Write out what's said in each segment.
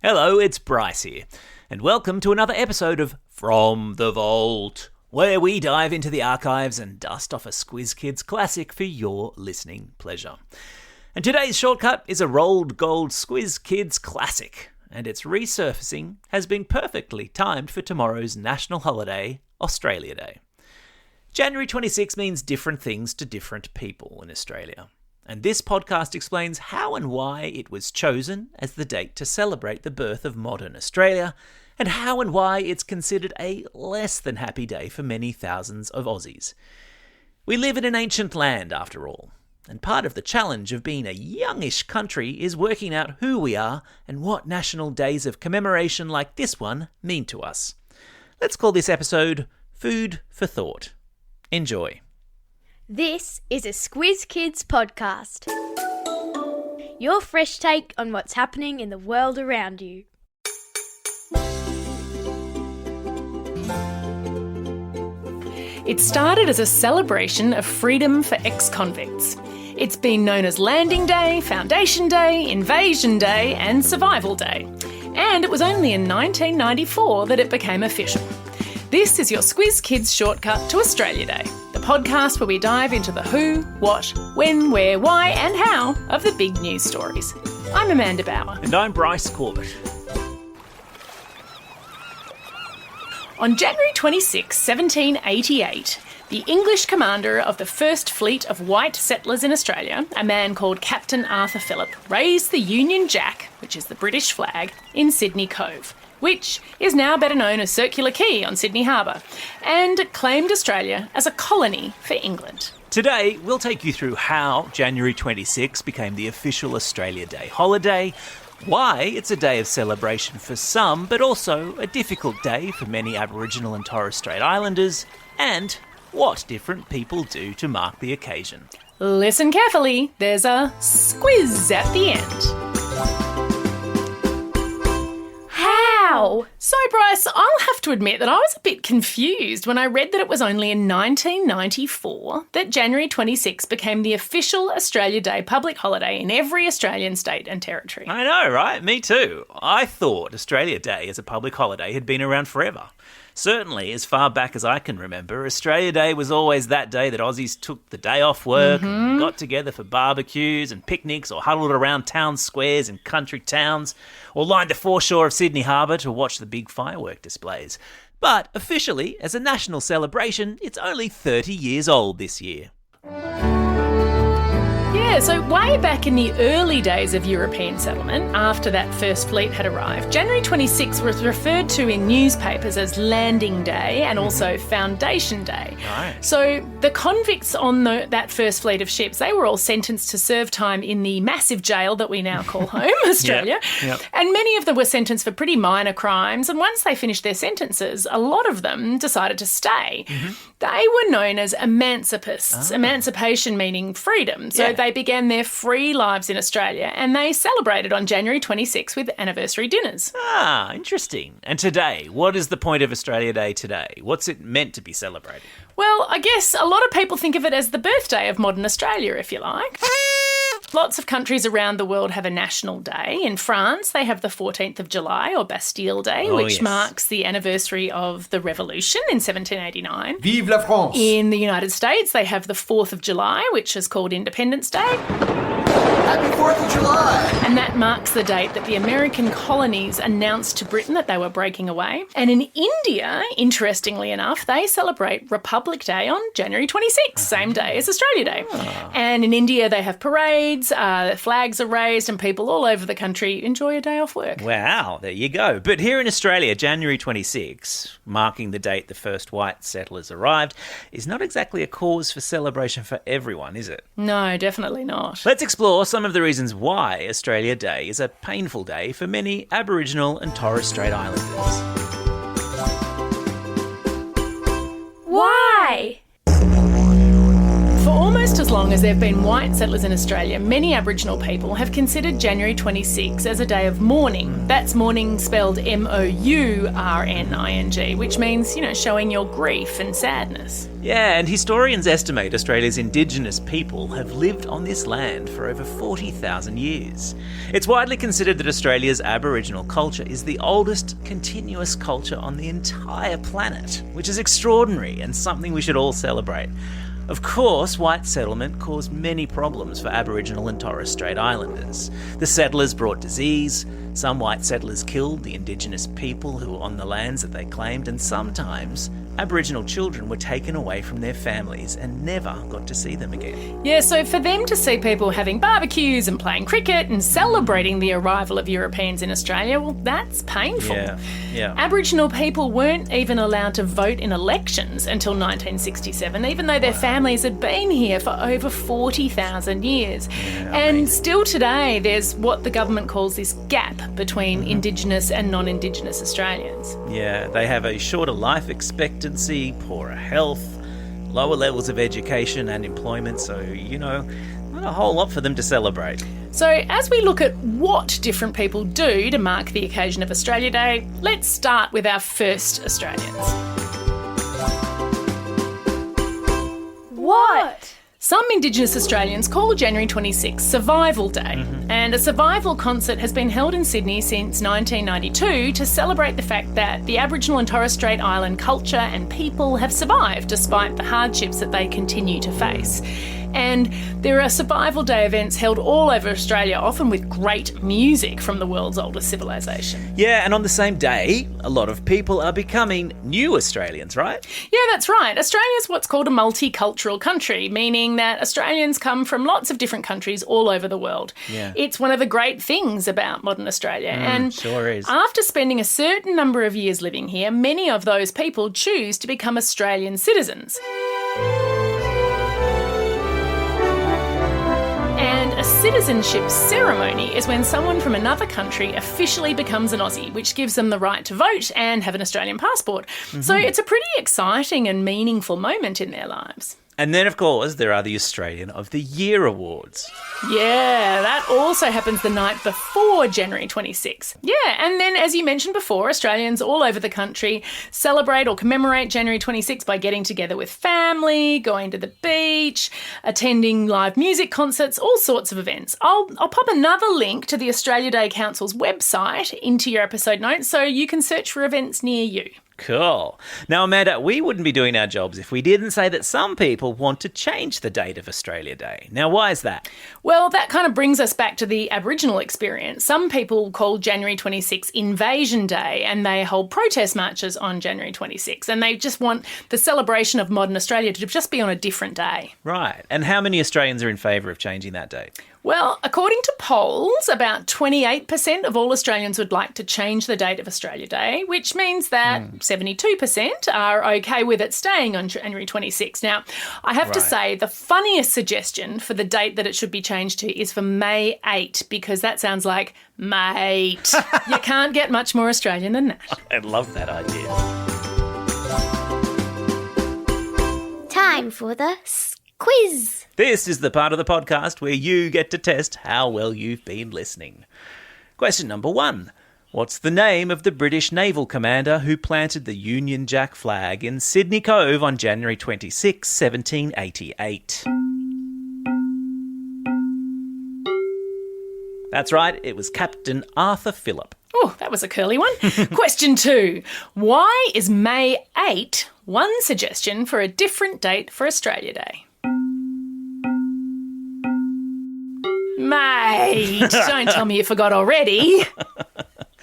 Hello, it's Bryce here, and welcome to another episode of From the Vault, where we dive into the archives and dust off a Squiz Kids classic for your listening pleasure. And today's shortcut is a rolled gold Squiz Kids classic, and its resurfacing has been perfectly timed for tomorrow's national holiday, Australia Day. January 26 means different things to different people in Australia. And this podcast explains how and why it was chosen as the date to celebrate the birth of modern Australia, and how and why it's considered a less than happy day for many thousands of Aussies. We live in an ancient land, after all, and part of the challenge of being a youngish country is working out who we are and what national days of commemoration like this one mean to us. Let's call this episode Food for Thought. Enjoy. This is a Squiz Kids podcast. Your fresh take on what's happening in the world around you. It started as a celebration of freedom for ex-convicts. It's been known as Landing Day, Foundation Day, Invasion Day and Survival Day. And it was only in 1994 that it became official. This is your Squiz Kids Shortcut to Australia Day, the podcast where we dive into the who, what, when, where, why and how of the big news stories. I'm Amanda Bauer. And I'm Bryce Corbett. On January 26, 1788, the English commander of the First Fleet of White Settlers in Australia, a man called Captain Arthur Phillip, raised the Union Jack, which is the British flag, in Sydney Cove, which is now better known as Circular Quay on Sydney Harbour, and claimed Australia as a colony for England. Today, we'll take you through how January 26 became the official Australia Day holiday, why it's a day of celebration for some, but also a difficult day for many Aboriginal and Torres Strait Islanders, and what different people do to mark the occasion. Listen carefully, there's a squiz at the end. How? So, Bryce, I'll have to admit that I was a bit confused when I read that it was only in 1994 that January 26 became the official Australia Day public holiday in every Australian state and territory. I know, right? Me too. I thought Australia Day as a public holiday had been around forever. Certainly, as far back as I can remember, Australia Day was always that day that Aussies took the day off work and got together for barbecues and picnics, or huddled around town squares in country towns, or lined the foreshore of Sydney Harbour to watch the big firework displays. But officially, as a national celebration, it's only 30 years old this year. Yeah, so way back in the early days of European settlement, after that first fleet had arrived, January 26 was referred to in newspapers as Landing Day and also Foundation Day. Right. So the convicts on that first fleet of ships, they were all sentenced to serve time in the massive jail that we now call home, Australia. Yep. And many of them were sentenced for pretty minor crimes. And once they finished their sentences, a lot of them decided to stay. They were known as emancipists, emancipation meaning freedom. So they began their free lives in Australia, and they celebrated on January 26 with anniversary dinners. Ah, interesting. And today, what is the point of Australia Day today? What's it meant to be celebrated? Well, I guess a lot of people think of it as the birthday of modern Australia, if you like. Lots of countries around the world have a national day. In France, they have the 14th of July, or Bastille Day, which marks the anniversary of the Revolution in 1789. Vive la France! In the United States, they have the 4th of July, which is called Independence Day. Happy 4th of July! And that marks the date that the American colonies announced to Britain that they were breaking away. And in India, interestingly enough, they celebrate Republic Day on January 26th, same day as Australia Day. And in India, they have parades, flags are raised, and people all over the country enjoy a day off work. Wow, there you go. But here in Australia, January 26, marking the date the first white settlers arrived, is not exactly a cause for celebration for everyone, is it? No, definitely not. Let's explore some of the reasons why Australia Day is a painful day for many Aboriginal and Torres Strait Islanders. Why? For almost as long long as there have been white settlers in Australia, many Aboriginal people have considered January 26 as a day of mourning. That's mourning spelled mourning, which means, showing your grief and sadness. Yeah, and historians estimate Australia's Indigenous people have lived on this land for over 40,000 years. It's widely considered that Australia's Aboriginal culture is the oldest continuous culture on the entire planet, which is extraordinary and something we should all celebrate. Of course, white settlement caused many problems for Aboriginal and Torres Strait Islanders. The settlers brought disease, some white settlers killed the Indigenous people who were on the lands that they claimed, and sometimes Aboriginal children were taken away from their families and never got to see them again. Yeah, so for them to see people having barbecues and playing cricket and celebrating the arrival of Europeans in Australia, well, that's painful. Yeah. Aboriginal people weren't even allowed to vote in elections until 1967, even though their families had been here for over 40,000 years. Still today, there's what the government calls this gap between Indigenous and non-Indigenous Australians. Yeah, they have a shorter life expectancy, poorer health, lower levels of education and employment, so, not a whole lot for them to celebrate. So as we look at what different people do to mark the occasion of Australia Day, let's start with our first Australians. What? Some Indigenous Australians call January 26 Survival Day, and a survival concert has been held in Sydney since 1992 to celebrate the fact that the Aboriginal and Torres Strait Island culture and people have survived despite the hardships that they continue to face. And there are Survival Day events held all over Australia, often with great music from the world's oldest civilization. Yeah, and on the same day, a lot of people are becoming new Australians, right? Yeah, that's right. Australia's what's called a multicultural country, meaning that Australians come from lots of different countries all over the world. Yeah. It's one of the great things about modern Australia. And sure is. after spending a certain number of years living here, many of those people choose to become Australian citizens. A citizenship ceremony is when someone from another country officially becomes an Aussie, which gives them the right to vote and have an Australian passport. So it's a pretty exciting and meaningful moment in their lives. And then, of course, there are the Australian of the Year Awards. Yeah, that also happens the night before January 26. Yeah, and then, as you mentioned before, Australians all over the country celebrate or commemorate January 26 by getting together with family, going to the beach, attending live music concerts, all sorts of events. I'll pop another link to the Australia Day Council's website into your episode notes so you can search for events near you. Cool. Now, Amanda, we wouldn't be doing our jobs if we didn't say that some people want to change the date of Australia Day. Now, why is that? Well, that kind of brings us back to the Aboriginal experience. Some people call January 26 Invasion Day, and they hold protest marches on January 26, and they just want the celebration of modern Australia to just be on a different day. Right. And how many Australians are in favour of changing that date? Well, according to polls, about 28% of all Australians would like to change the date of Australia Day, which means that 72% are okay with it staying on January 26. Now, I have to say the funniest suggestion for the date that it should be changed to is for May 8, because that sounds like mate. You can't get much more Australian than that. I love that idea. Time for the quiz. This is the part of the podcast where you get to test how well you've been listening. Question number 1. What's the name of the British naval commander who planted the Union Jack flag in Sydney Cove on January 26, 1788? That's right, it was Captain Arthur Phillip. Oh, that was a curly one. Question 2. Why is May 8 one suggestion for a different date for Australia Day? Mate, don't tell me you forgot already.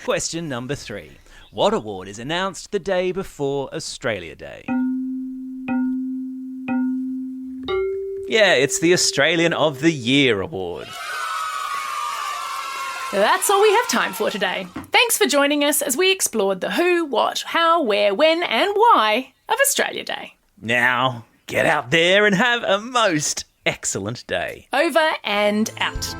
Question number 3. What award is announced the day before Australia Day? Yeah, it's the Australian of the Year Award. That's all we have time for today. Thanks for joining us as we explored the who, what, how, where, when and why of Australia Day. Now, get out there and have a most excellent day. Over and out.